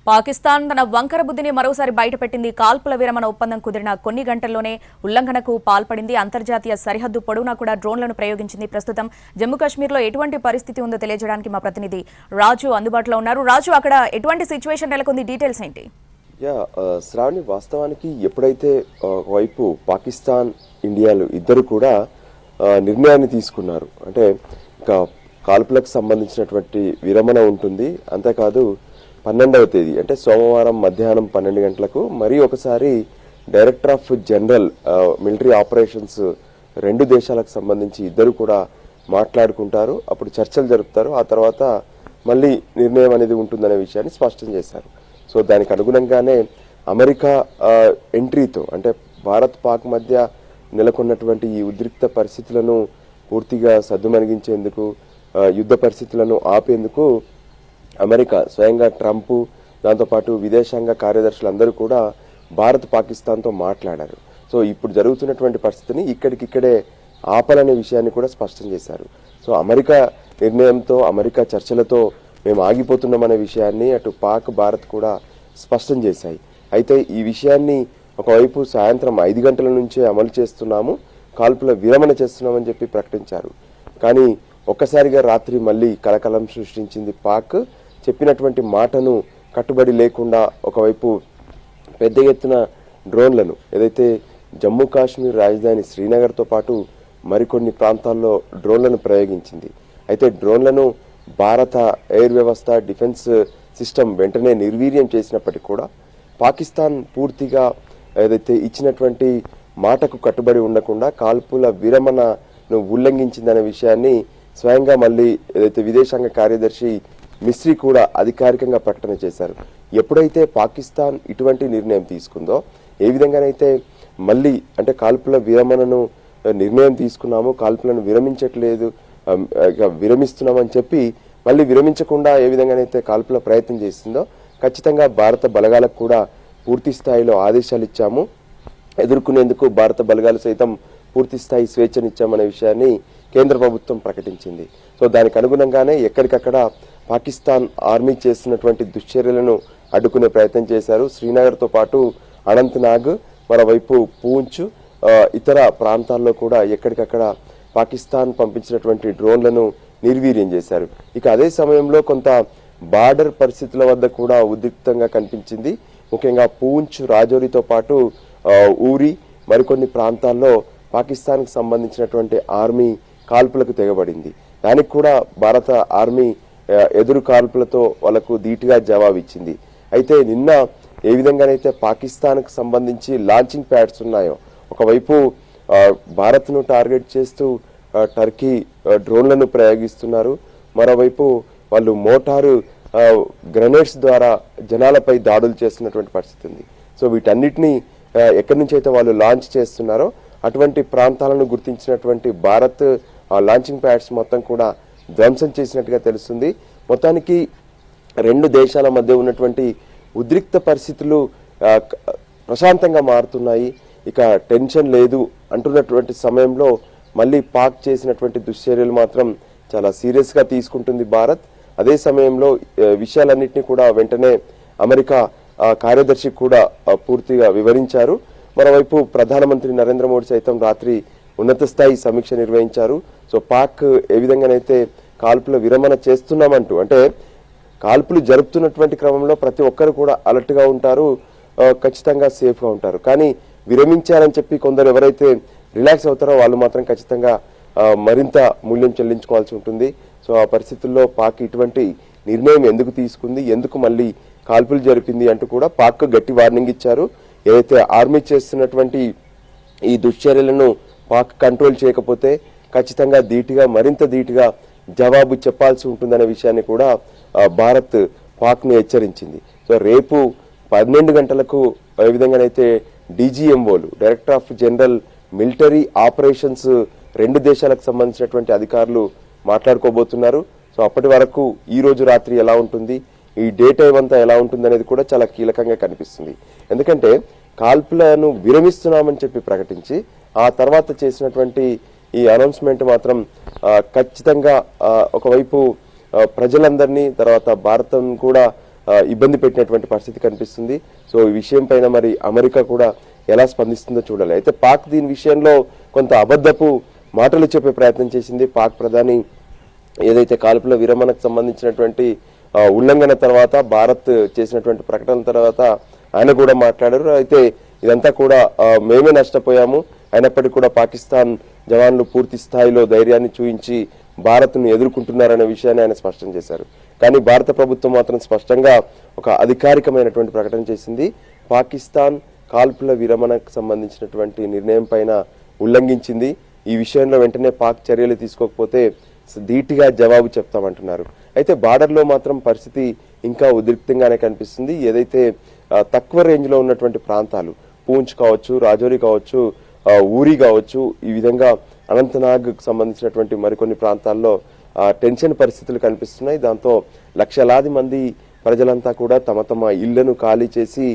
పాకిస్తాన్ తన వంకర బుద్ధిని మరోసారి బయటపెట్టింది. కాల్పుల విరమణ ఒప్పందం కుదిరిన కొన్ని గంటల్లోనే ఉల్లంఘనకు పాల్పడింది. అంతర్జాతీయ సరిహద్దు పొడవునా కూడా డ్రోన్లను ప్రయోగించింది. ప్రస్తుతం జమ్మూ కాశ్మీర్లో ఎటువంటి పరిస్థితి ఉందో తెలియజేయడానికి మా ప్రతినిధి రాజు అందుబాటులో ఉన్నారు. రాజు, అక్కడ ఎటువంటి సిచ్యువేషన్ నెలకొంది, డీటెయిల్స్ ఏంటి? శ్రావణి, వాస్తవానికి ఎప్పుడైతే వైపు పాకిస్తాన్ ఇండియాలు ఇద్దరు కూడా నిర్ణయాన్ని తీసుకున్నారు, అంటే కాల్పులకు సంబంధించినటువంటి విరమణ ఉంటుంది. అంతేకాదు 12వ తేదీ అంటే సోమవారం మధ్యాహ్నం 12 గంటలకు మరి ఒకసారి director of general military operations రెండు దేశాలకు సంబంధించి ఇద్దరు కూడా మాట్లాడుకుంటారు. అప్పుడు చర్చలు జరుపుతారు. ఆ తర్వాత మళ్ళీ నిర్ణయం అనేది ఉంటుందనే విషయాన్ని స్పష్టం చేశారు. సో దానికి అనుగుణంగానే అమెరికా ఎంట్రీతో, అంటే భారత్ పాక్ మధ్య నెలకొన్నటువంటి ఈ ఉద్రిక్త పరిస్థితులను పూర్తిగా సద్దుమణిగించేందుకు, యుద్ధ పరిస్థితులను ఆపేందుకు అమెరికా స్వయంగా ట్రంప్, దాంతోపాటు విదేశాంగ కార్యదర్శులందరూ కూడా భారత్ పాకిస్తాన్తో మాట్లాడారు. సో ఇప్పుడు జరుగుతున్నటువంటి పరిస్థితిని ఇక్కడికిక్కడే ఆపాలనే విషయాన్ని కూడా స్పష్టం చేశారు. సో అమెరికా నిర్ణయంతో, అమెరికా చర్చలతో మేము ఆగిపోతున్నామనే విషయాన్ని అటు పాక్, భారత్ కూడా స్పష్టం చేశాయి. అయితే ఈ విషయాన్ని ఒకవైపు సాయంత్రం 5 గంటల నుంచే అమలు చేస్తున్నాము, కాల్పుల విరమణ చేస్తున్నామని చెప్పి ప్రకటించారు. కానీ ఒక్కసారిగా రాత్రి మళ్ళీ కలకలం సృష్టించింది పాక్. చెప్పినటువంటి మాటను కట్టుబడి లేకుండా ఒకవైపు పెద్ద ఎత్తున డ్రోన్లను, ఏదైతే జమ్మూ కాశ్మీర్ రాజధాని శ్రీనగర్తో పాటు మరికొన్ని ప్రాంతాల్లో డ్రోన్లను ప్రయోగించింది. అయితే డ్రోన్లను భారత ఎయిర్ వ్యవస్థ, డిఫెన్స్ సిస్టమ్ వెంటనే నిర్వీర్యం చేసినప్పటికీ కూడా పాకిస్తాన్ పూర్తిగా ఏదైతే ఇచ్చినటువంటి మాటకు కట్టుబడి ఉండకుండా కాల్పుల విరమణను ఉల్లంఘించిందనే విషయాన్ని స్వయంగా మళ్ళీ ఏదైతే విదేశాంగ కార్యదర్శి మిస్రీ కూడా అధికారికంగా ప్రకటన చేశారు. ఎప్పుడైతే పాకిస్తాన్ ఇటువంటి నిర్ణయం తీసుకుందో, ఏ విధంగానైతే మళ్ళీ అంటే కాల్పుల విరమణను నిర్ణయం తీసుకున్నాము, కాల్పులను విరమించట్లేదు, విరమిస్తున్నామని చెప్పి మళ్ళీ విరమించకుండా ఏ విధంగానైతే కాల్పుల ప్రయత్నం చేసిందో, ఖచ్చితంగా భారత బలగాలకు కూడా పూర్తి స్థాయిలో ఆదేశాలు ఇచ్చాము, ఎదుర్కొనేందుకు భారత బలగాలు సైతం పూర్తి స్థాయి స్వేచ్ఛనిచ్చామనే విషయాన్ని కేంద్ర ప్రభుత్వం ప్రకటించింది. సో దానికి అనుగుణంగానే ఎక్కడికక్కడ పాకిస్తాన్ ఆర్మీ చేస్తున్నటువంటి దుశ్చర్యలను అడ్డుకునే ప్రయత్నం చేశారు. శ్రీనగర్తో పాటు అనంతనాగ్, మరోవైపు పూంచ్, ఇతర ప్రాంతాల్లో కూడా ఎక్కడికక్కడ పాకిస్తాన్ పంపించినటువంటి డ్రోన్లను నిర్వీర్యం చేశారు. ఇక అదే సమయంలో కొంత బార్డర్ పరిస్థితుల వద్ద కూడా ఉద్రిక్తంగా కనిపించింది. ముఖ్యంగా పూంచ్, రాజౌరితో పాటు ఊరి, మరికొన్ని ప్రాంతాల్లో పాకిస్తాన్కి సంబంధించినటువంటి ఆర్మీ కాల్పులకు తెగబడింది. దానికి కూడా భారత ఆర్మీ ఎదురు కాల్పులతో వాళ్లకు ధీటుగా జవాబిచ్చింది. అయితే నిన్న ఏ విధంగానైతే పాకిస్తాన్కు సంబంధించి లాంచింగ్ ప్యాడ్స్ ఉన్నాయో, ఒకవైపు భారత్ను టార్గెట్ చేస్తూ టర్కీ డ్రోన్లను ప్రయోగిస్తున్నారు, మరోవైపు వాళ్ళు మోటారు గ్రెనేడ్స్ ద్వారా జనాలపై దాడులు చేస్తున్నటువంటి పరిస్థితి ఉంది. సో వీటన్నిటినీ ఎక్కడి నుంచి అయితే వాళ్ళు లాంచ్ చేస్తున్నారో అటువంటి ప్రాంతాలను గుర్తించినటువంటి భారత్ లాంచింగ్ ప్యాడ్స్ మొత్తం కూడా ధ్వంసం చేసినట్టుగా తెలుస్తుంది. మొత్తానికి రెండు దేశాల మధ్య ఉన్నటువంటి ఉద్రిక్త పరిస్థితులు ప్రశాంతంగా మారుతున్నాయి. ఇక టెన్షన్ లేదు అంటున్నటువంటి సమయంలో మళ్ళీ పాక్ చేసినటువంటి దుశ్చర్యలు మాత్రం చాలా సీరియస్గా తీసుకుంటుంది భారత్. అదే సమయంలో విషయాలన్నింటినీ కూడా వెంటనే అమెరికా కార్యదర్శి కూడా పూర్తిగా వివరించారు. మరోవైపు ప్రధానమంత్రి నరేంద్ర మోడీ సైతం రాత్రి ఉన్నత స్థాయి సమీక్ష నిర్వహించారు. సో పాక్ ఏ విధంగానైతే కాల్పుల విరమణ చేస్తున్నామంటూ, అంటే కాల్పులు జరుపుతున్నటువంటి క్రమంలో ప్రతి ఒక్కరు కూడా అలర్ట్ గా ఉంటారు, ఖచ్చితంగా సేఫ్ గా ఉంటారు. కానీ విరమించారని చెప్పి కొందరు ఎవరైతే రిలాక్స్ అవుతారో వాళ్ళు మాత్రం ఖచ్చితంగా మరింత మూల్యం చెల్లించుకోవాల్సి ఉంటుంది. సో ఆ పరిస్థితుల్లో పాక్ ఇటువంటి నిర్ణయం ఎందుకు తీసుకుంది, ఎందుకు మళ్ళీ కాల్పులు జరిపింది అంటూ కూడా పాక్ గట్టి వార్నింగ్ ఇచ్చారు. ఏదైతే ఆర్మీ చేస్తున్నటువంటి ఈ దుశ్చర్యలను పాక్ కంట్రోల్ చేయకపోతే ఖచ్చితంగా మరింత ధీటుగా జవాబు చెప్పాల్సి ఉంటుందనే విషయాన్ని కూడా భారత్ పాక్ ని హెచ్చరించింది. సో రేపు 12 గంటలకు ఏ విధంగానైతే డీజీఎంఓలు, director of general military operations రెండు దేశాలకు సంబంధించినటువంటి అధికారులు మాట్లాడుకోబోతున్నారు. సో అప్పటి వరకు ఈ రోజు రాత్రి ఎలా ఉంటుంది, ఈ డే టైం అంతా ఎలా ఉంటుంది అనేది కూడా చాలా కీలకంగా కనిపిస్తుంది. ఎందుకంటే కాల్పులను విరమిస్తున్నామని చెప్పి ప్రకటించి ఆ తర్వాత చేసినటువంటి ఈ అనౌన్స్మెంట్ మాత్రం ఖచ్చితంగా ఒకవైపు ప్రజలందరినీ, తర్వాత భారతం కూడా ఇబ్బంది పెట్టినటువంటి పరిస్థితి కనిపిస్తుంది. సో ఈ విషయం పైన మరి అమెరికా కూడా ఎలా స్పందిస్తుందో చూడాలి. అయితే పాక్ దీని విషయంలో కొంత అబద్ధపు మాటలు చెప్పే ప్రయత్నం చేసింది. పాక్ ప్రధాని ఏదైతే కాల్పుల విరమణకు సంబంధించినటువంటి ఉల్లంఘన తర్వాత భారత్ చేసినటువంటి ప్రకటన తర్వాత ఆయన కూడా మాట్లాడారు. అయితే ఇదంతా కూడా మేమే నష్టపోయాము, అయినప్పటికీ కూడా పాకిస్తాన్ జవాన్లు పూర్తి స్థాయిలో ధైర్యాన్ని చూపించి భారత్ను ఎదుర్కొంటున్నారనే విషయాన్ని ఆయన స్పష్టం చేశారు. కానీ భారత ప్రభుత్వం మాత్రం స్పష్టంగా ఒక అధికారికమైనటువంటి ప్రకటన చేసింది. పాకిస్తాన్ కాల్పుల విరమణకు సంబంధించినటువంటి నిర్ణయం పైన ఉల్లంఘించింది. ఈ విషయంలో వెంటనే పాక్ చర్యలు తీసుకోకపోతే ధీటుగా జవాబు చెప్తామంటున్నారు. అయితే బార్డర్లో మాత్రం పరిస్థితి ఇంకా ఉద్రిక్తంగానే కనిపిస్తుంది. ఏదైతే తక్కువ రేంజ్ లో ఉన్నటువంటి ప్రాంతాలు పూంచ్ కావచ్చు, రాజౌరి కావచ్చు, ఊరి కావచ్చు, ఈ విధంగా అనంతనాగ్ సంబంధించినటువంటి మరికొన్ని ప్రాంతాల్లో టెన్షన్ పరిస్థితులు కనిపిస్తున్నాయి. దాంతో లక్షలాది మంది ప్రజలంతా కూడా తమ తమ ఇళ్లను ఖాళీ చేసి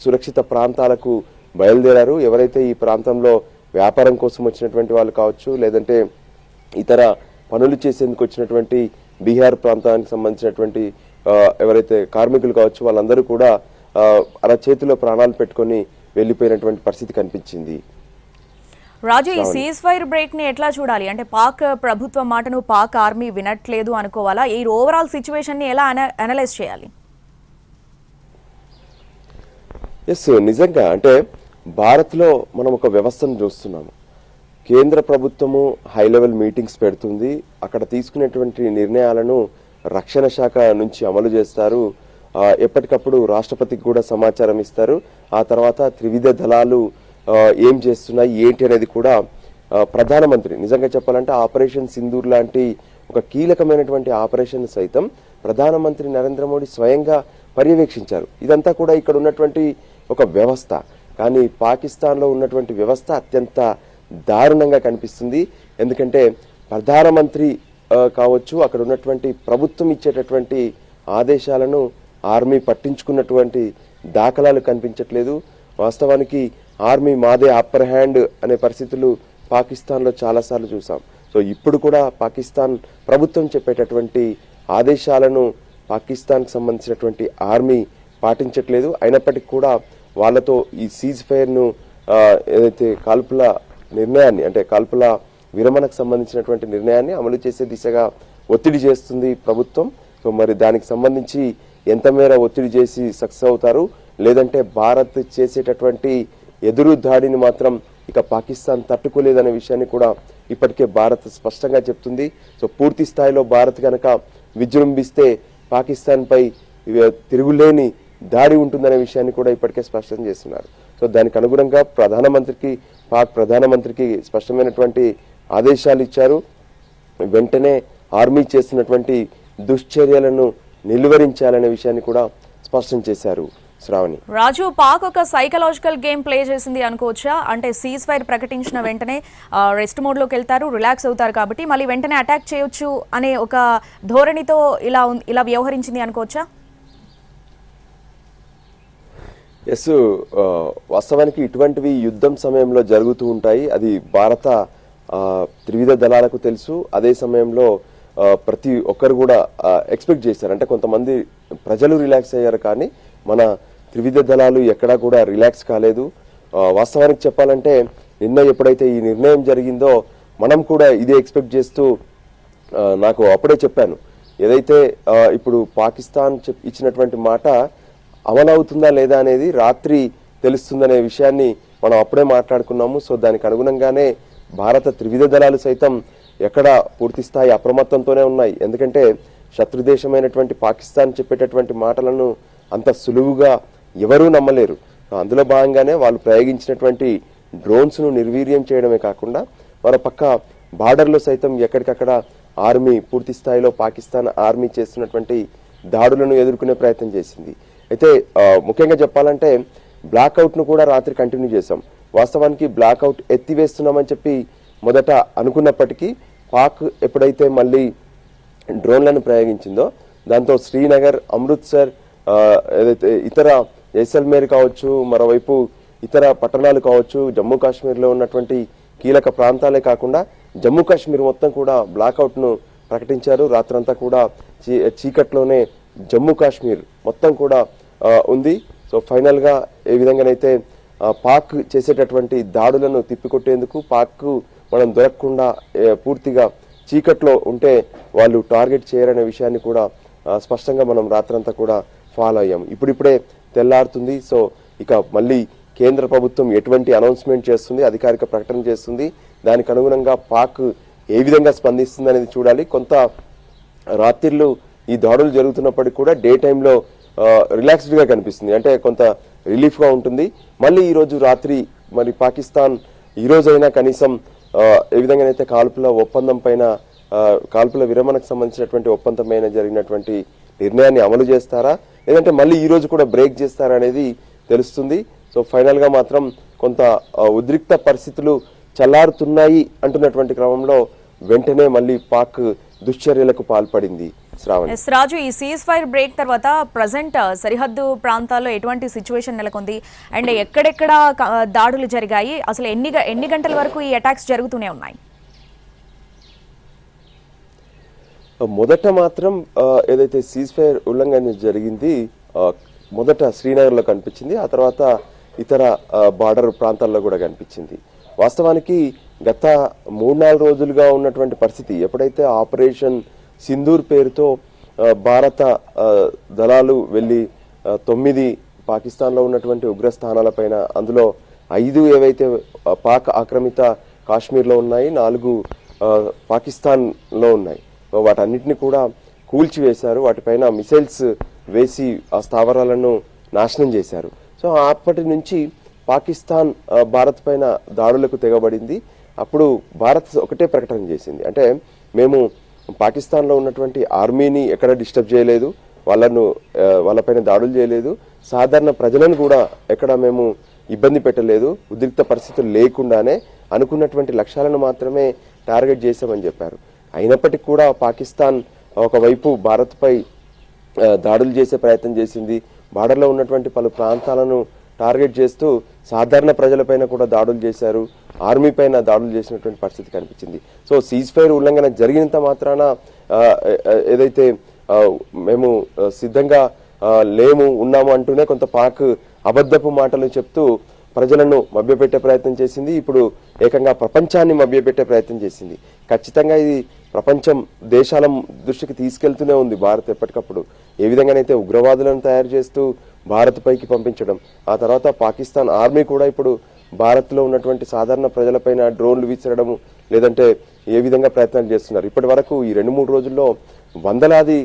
సురక్షిత ప్రాంతాలకు బయలుదేరారు. ఎవరైతే ఈ ప్రాంతంలో వ్యాపారం కోసం వచ్చినటువంటి వాళ్ళు కావచ్చు, లేదంటే ఇతర పనులు చేసేందుకు వచ్చినటువంటి బీహార్ ప్రాంతానికి సంబంధించినటువంటి ఎవరైతే కార్మికులు కావచ్చు, వాళ్ళందరూ కూడా అరచేతిలో ప్రాణాలు పెట్టుకొని వెళ్లిపోయినటువంటి పరిస్థితి కనిపించింది. రాజు, ఈ సీజ్ ఫైర్ బ్రేక్ ని ఎట్లా చూడాలి? అంటే పాక్ ప్రభుత్వం మాటను పాక్ ఆర్మీ వినట్లేదు అనుకోవాలా? ఈ ఓవరాల్ సిచ్యువేషన్ ని ఎలా అనలైజ్ చేయాలి? నిజంగా అంటే భారత్ లో మనం ఒక వ్యవస్థను చూస్తున్నాము. కేంద్ర ప్రభుత్వము హై లెవెల్ మీటింగ్స్ పెడుతుంది. అక్కడ తీసుకునేటువంటి నిర్ణయాలను రక్షణ శాఖ నుంచి అమలు చేస్తారు. ఎప్పటికప్పుడు రాష్ట్రపతికి కూడా సమాచారం ఇస్తారు. ఆ తర్వాత త్రివిధ దళాలు ఏం చేస్తున్నాయి ఏంటి అనేది కూడా ప్రధానమంత్రి, నిజంగా చెప్పాలంటే ఆపరేషన్ సింధూర్ లాంటి ఒక కీలకమైనటువంటి ఆపరేషన్ సైతం ప్రధానమంత్రి నరేంద్ర మోడీ స్వయంగా పర్యవేక్షించారు. ఇదంతా కూడా ఇక్కడ ఉన్నటువంటి ఒక వ్యవస్థ. కానీ పాకిస్తాన్లో ఉన్నటువంటి వ్యవస్థ అత్యంత దారుణంగా కనిపిస్తుంది. ఎందుకంటే ప్రధానమంత్రి కావచ్చు, అక్కడ ఉన్నటువంటి ప్రభుత్వం ఇచ్చేటటువంటి ఆదేశాలను ఆర్మీ పట్టించుకున్నటువంటి దాఖలాలు కనిపించట్లేదు. వాస్తవానికి ఆర్మీ మాదే అప్పర్ హ్యాండ్ అనే పరిస్థితులు పాకిస్తాన్లో చాలాసార్లు చూసాం. సో ఇప్పుడు కూడా పాకిస్తాన్ ప్రభుత్వం చెప్పేటటువంటి ఆదేశాలను పాకిస్తాన్కి సంబంధించినటువంటి ఆర్మీ పాటించట్లేదు. అయినప్పటికీ కూడా వాళ్ళతో ఈ సీజ్ ఫైర్ను ఏదైతే కాల్పుల నిర్ణయాన్ని, అంటే కాల్పుల విరమణకు సంబంధించినటువంటి నిర్ణయాన్ని అమలు చేసే దిశగా ఒత్తిడి చేస్తుంది ప్రభుత్వం. సో మరి దానికి సంబంధించి ఎంత మేర ఒత్తిడి చేసి సక్సెస్ అవుతారు, లేదంటే భారత్ చేసేటటువంటి ఎదురు దాడిని మాత్రం ఇక పాకిస్తాన్ తట్టుకోలేదనే విషయాన్ని కూడా ఇప్పటికే భారత్ స్పష్టంగా చెప్తుంది. సో పూర్తి స్థాయిలో భారత్ కనుక విజృంభిస్తే పాకిస్తాన్ పై తిరుగులేని దాడి ఉంటుందనే విషయాన్ని కూడా ఇప్పటికే స్పష్టం చేస్తున్నారు. సో దానికి అనుగుణంగా పాక్ ప్రధానమంత్రికి స్పష్టమైనటువంటి ఆదేశాలు ఇచ్చారు. వెంటనే ఆర్మీ చేస్తున్నటువంటి దుశ్చర్యలను నిలువరించాలనే విషయాన్ని కూడా స్పష్టం చేశారు. శ్రావణి, రాజు, పాక్ ఒక సైకలాజికల్ గేమ్ ప్లే చేసింది అనుకోవచ్చా? అంటే సీజ్ ఫైర్ ప్రకటించిన వెంటనే రెస్ట్ మోడ్ లోకి వెళ్తారు, రిలాక్స్ అవుతారు, కాబట్టి మళ్ళీ వెంటనే అటాక్ చేయొచ్చు అనే ఒక ధోరణితో ఇలా వ్యవహరించింది అనుకోవచ్చా? వాస్తవానికి ఇటువంటివి యుద్ధం సమయంలో జరుగుతూ ఉంటాయి. అది భారత త్రివిధ దళాలకు తెలుసు. అదే సమయంలో ప్రతి ఒక్కరు కూడా ఎక్స్పెక్ట్ చేశారు. అంటే కొంతమంది ప్రజలు రిలాక్స్ అయ్యారు, కానీ మన త్రివిధ దళాలు ఎక్కడా కూడా రిలాక్స్ కాలేదు. వాస్తవానికి చెప్పాలంటే నిన్న ఎప్పుడైతే ఈ నిర్ణయం జరిగిందో మనం కూడా ఇదే ఎక్స్పెక్ట్ చేస్తూ నాకు అప్పుడే చెప్పాను, ఏదైతే ఇప్పుడు పాకిస్తాన్ ఇచ్చినటువంటి మాట అమలవుతుందా లేదా అనేది రాత్రి తెలుస్తుందనే విషయాన్ని మనం అప్పుడే మాట్లాడుకున్నాము. సో దానికి అనుగుణంగానే భారత త్రివిధ దళాలు సైతం ఎక్కడ పూర్తి స్థాయి అప్రమత్తంతోనే ఉన్నాయి. ఎందుకంటే శత్రుదేశమైనటువంటి పాకిస్తాన్ చెప్పేటటువంటి మాటలను అంత సులువుగా ఎవరూ నమ్మలేరు. అందులో భాగంగానే వాళ్ళు ప్రయోగించినటువంటి డ్రోన్స్ ను నిర్వీర్యం చేయడమే కాకుండా మరో పక్క బార్డర్లో సైతం ఎక్కడికక్కడ ఆర్మీ పూర్తి స్థాయిలో పాకిస్తాన్ ఆర్మీ చేస్తున్నటువంటి దాడులను ఎదుర్కొనే ప్రయత్నం చేసింది. అయితే ముఖ్యంగా చెప్పాలంటే బ్లాక్అవుట్ ను కూడా రాత్రి కంటిన్యూ చేశాం. వాస్తవానికి బ్లాక్అవుట్ ఎత్తివేస్తున్నామని చెప్పి మొదట అనుకున్నప్పటికీ పాక్ ఎప్పుడైతే మళ్ళీ డ్రోన్లను ప్రయోగించిందో దాంతో శ్రీనగర్, అమృత్సర్, ఏదైతే ఇతర జైసల్మేర్ కావచ్చు, మరోవైపు ఇతర పట్టణాలు కావచ్చు, జమ్మూ కాశ్మీర్లో ఉన్నటువంటి కీలక ప్రాంతాలే కాకుండా జమ్మూ కాశ్మీర్ మొత్తం కూడా బ్లాక్అవుట్ ను ప్రకటించారు. రాత్రంతా కూడా చీకట్లోనే జమ్మూ కాశ్మీర్ మొత్తం కూడా ఉంది. సో ఫైనల్ గా ఏ విధంగానైతే పాక్ చేసేటటువంటి దాడులను తిప్పికొట్టేందుకు పాక్ మనం దొరకకుండా పూర్తిగా చీకట్లో ఉంటే వాళ్ళు టార్గెట్ చేయరనే విషయాన్ని కూడా స్పష్టంగా మనం రాత్రంతా కూడా ఫాలో అయ్యాం. ఇప్పుడిప్పుడే తెల్లారుతుంది. సో ఇక మళ్ళీ కేంద్ర ప్రభుత్వం ఎటువంటి అనౌన్స్మెంట్ చేస్తుంది, అధికారిక ప్రకటన చేస్తుంది, దానికి అనుగుణంగా పాక్ ఏ విధంగా స్పందిస్తుంది అనేది చూడాలి. కొంత రాత్రిళ్ళు ఈ దాడులు జరుగుతున్నప్పటికీ కూడా డే టైంలో రిలాక్స్డ్ గా కనిపిస్తుంది, అంటే కొంత రిలీఫ్ గా ఉంటుంది. మళ్ళీ ఈ రోజు రాత్రి మరి పాకిస్తాన్ ఈ రోజైనా కనీసం ఏ విధంగానైతే కాల్పుల ఒప్పందం పైన కాల్పుల విరమణకు సంబంధించినటువంటి ఒప్పందం పైన జరిగినటువంటి నిర్ణయాన్ని అమలు చేస్తారా, లేదంటే మళ్ళీ ఈ రోజు కూడా బ్రేక్ చేస్తారా అనేది తెలుస్తుంది. సో ఫైనల్ గా మాత్రం కొంత ఉద్రిక్త పరిస్థితులు చల్లారుతున్నాయి అంటున్నటువంటి క్రమంలో వెంటనే మళ్ళీ పాక్ దుశ్చర్యలకు పాల్పడింది. రాజు, ఈ సీజ్ ఫైర్ బ్రేక్ తర్వాత ప్రజెంట్ సరిహద్దు ప్రాంతాల్లో ఎటువంటి సిచ్యువేషన్ నెలకొంది అండ్ ఎక్కడెక్కడ దాడులు జరిగాయి, అసలు ఎన్ని గంటల వరకు ఈ అటాక్స్ జరుగుతూనే ఉన్నాయి? మొదట మాత్రం ఏదైతే సీజ్ ఫైర్ ఉల్లంఘన జరిగింది మొదట శ్రీనగర్ లో కనిపించింది, ఆ తర్వాత ఇతర బార్డర్ ప్రాంతాల్లో కూడా కనిపించింది. వాస్తవానికి గత 3-4 రోజులుగా ఉన్నటువంటి పరిస్థితి, ఎప్పుడైతే ఆపరేషన్ సింధూర్ పేరుతో భారత దళాలు వెళ్లి 9 పాకిస్తాన్లో ఉన్నటువంటి ఉగ్రస్థానాలపైన, అందులో 5 ఏవైతే పాక్ ఆక్రమిత కాశ్మీర్లో ఉన్నాయి, 4 పాకిస్తాన్లో ఉన్నాయి, వాటన్నిటిని కూడా కూల్చివేశారు. వాటిపైన మిసైల్స్ వేసి ఆ స్థావరాలను నాశనం చేశారు. సో అప్పటి నుంచి పాకిస్తాన్ భారత్ పైన దాడులకు తెగబడింది. అప్పుడు భారత్ ఒకటే ప్రకటన చేసింది, అంటే మేము పాకిస్తాన్లో ఉన్నటువంటి ఆర్మీని ఎక్కడ డిస్టర్బ్ చేయలేదు, వాళ్ళపైన దాడులు చేయలేదు, సాధారణ ప్రజలను కూడా ఎక్కడ మేము ఇబ్బంది పెట్టలేదు, ఉద్రిక్త పరిస్థితులు లేకుండానే అనుకున్నటువంటి లక్ష్యాలను మాత్రమే టార్గెట్ చేశామని చెప్పారు. అయినప్పటికీ కూడా పాకిస్తాన్ ఒకవైపు భారత్ పై దాడులు చేసే ప్రయత్నం చేసింది, బార్డర్లో ఉన్నటువంటి పలు ప్రాంతాలను టార్గెట్ చేస్తూ సాధారణ ప్రజలపైన కూడా దాడులు చేశారు, ఆర్మీ పైన దాడులు చేసినటువంటి పరిస్థితి కనిపించింది. సో సీజ్ ఫైర్ ఉల్లంఘన జరిగినంత మాత్రాన ఏదైతే మేము సిద్ధంగా ఉన్నాము అంటూనే కొంత పాక్ అబద్ధపు మాటలు చెప్తూ ప్రజలను మభ్యపెట్టే ప్రయత్నం చేసింది. ఇప్పుడు ఏకంగా ప్రపంచాన్ని మభ్యపెట్టే ప్రయత్నం చేసింది. ఖచ్చితంగా ఇది ప్రపంచం దేశాల దృష్టికి తీసుకెళ్తూనే ఉంది భారత్ ఎప్పటికప్పుడు. ఏ విధంగానైతే ఉగ్రవాదులను తయారు చేస్తూ భారత్ పైకి పంపించడం, ఆ తర్వాత పాకిస్తాన్ ఆర్మీ కూడా ఇప్పుడు భారత్ లో ఉన్నటువంటి సాధారణ ప్రజలపైన డ్రోన్లు విసరడము, లేదంటే ఏ విధంగా ప్రయత్నాలు చేస్తున్నారు. ఇప్పటి వరకు ఈ 2-3 రోజుల్లో వందలాది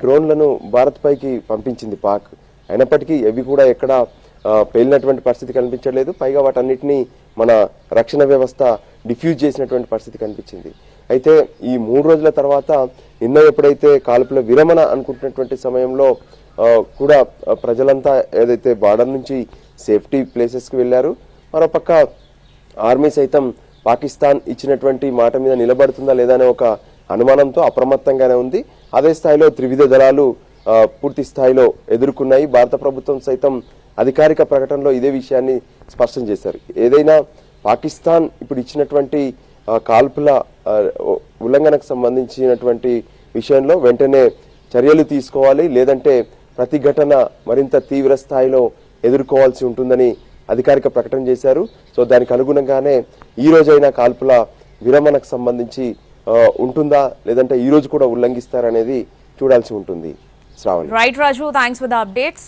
డ్రోన్లను భారత్ పైకి పంపించింది పాక్. అయినప్పటికీ అవి కూడా ఎక్కడ పేలినటువంటి పరిస్థితి కనిపించలేదు. పైగా వాటన్నిటినీ మన రక్షణ వ్యవస్థ డిఫ్యూజ్ చేసినటువంటి పరిస్థితి కనిపించింది. అయితే ఈ 3 రోజుల తర్వాత నిన్న ఎప్పుడైతే కాల్పుల విరమణ అనుకుంటున్నటువంటి సమయంలో కూడా ప్రజలంతా ఏదైతే బార్డర్ నుంచి సేఫ్టీ ప్లేసెస్ కి వెళ్లారు, మరోపక్క ఆర్మీ సైతం పాకిస్తాన్ ఇచ్చినటువంటి మాట మీద నిలబడుతుందా లేదా అనే ఒక అనుమానంతో అప్రమత్తంగానే ఉంది. అదే స్థాయిలో త్రివిధ దళాలు పూర్తి స్థాయిలో ఎదుర్కొన్నాయి. భారత ప్రభుత్వం సైతం అధికారిక ప్రకటనలో ఇదే విషయాన్ని స్పష్టం చేశారు. ఏదైనా పాకిస్తాన్ ఇప్పుడు ఇచ్చినటువంటి కాల్పుల ఉల్లంఘనకు సంబంధించినటువంటి విషయంలో వెంటనే చర్యలు తీసుకోవాలి, లేదంటే ప్రతిఘటన మరింత తీవ్ర స్థాయిలో ఎదుర్కోవాల్సి ఉంటుందని అధికారిక ప్రకటన చేశారు. సో దానికి అనుగుణంగానే ఈ రోజైనా కాల్పుల విరమణకు సంబంధించి ఉంటుందా, లేదంటే ఈ రోజు కూడా ఉల్లంఘిస్తారనేది చూడాల్సి ఉంటుంది. Shravani. Right Raju, thanks for the updates.